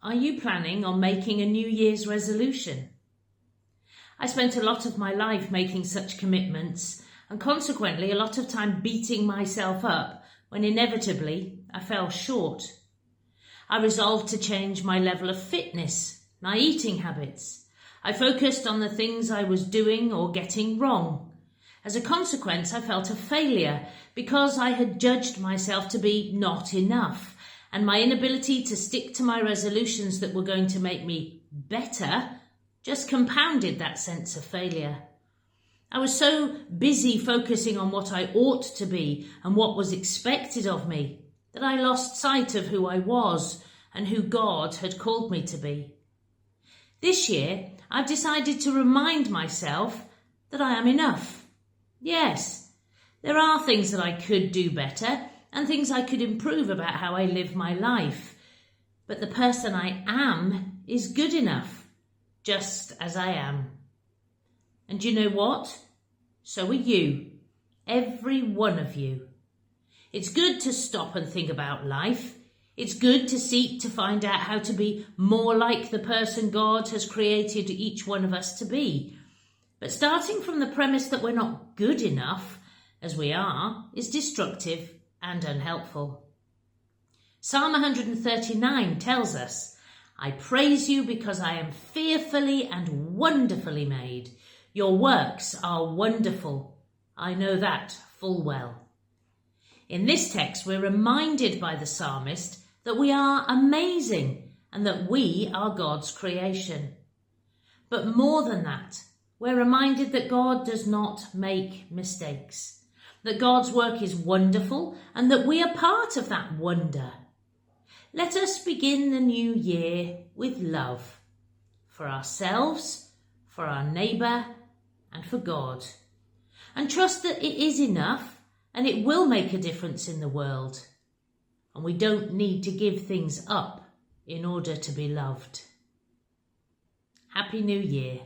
Are you planning on making a New Year's resolution? I spent a lot of my life making such commitments and consequently a lot of time beating myself up when inevitably I fell short. I resolved to change my level of fitness, my eating habits. I focused on the things I was doing or getting wrong. As a consequence, I felt a failure because I had judged myself to be not enough, and my inability to stick to my resolutions that were going to make me better just compounded that sense of failure. I was so busy focusing on what I ought to be and what was expected of me that I lost sight of who I was and who God had called me to be. This year, I've decided to remind myself that I am enough. Yes, there are things that I could do better and things I could improve about how I live my life. But the person I am is good enough, just as I am. And you know what? So are you, every one of you. It's good to stop and think about life. It's good to seek to find out how to be more like the person God has created each one of us to be. But starting from the premise that we're not good enough, as we are, is destructive and unhelpful. Psalm 139 tells us, I praise you because I am fearfully and wonderfully made. Your works are wonderful. I know that full well. In this text, we're reminded by the psalmist that we are amazing and that we are God's creation. But more than that, we're reminded that God does not make mistakes, that God's work is wonderful and that we are part of that wonder. Let us begin the new year with love for ourselves, for our neighbour and for God, and trust that it is enough and it will make a difference in the world, and we don't need to give things up in order to be loved. Happy New Year.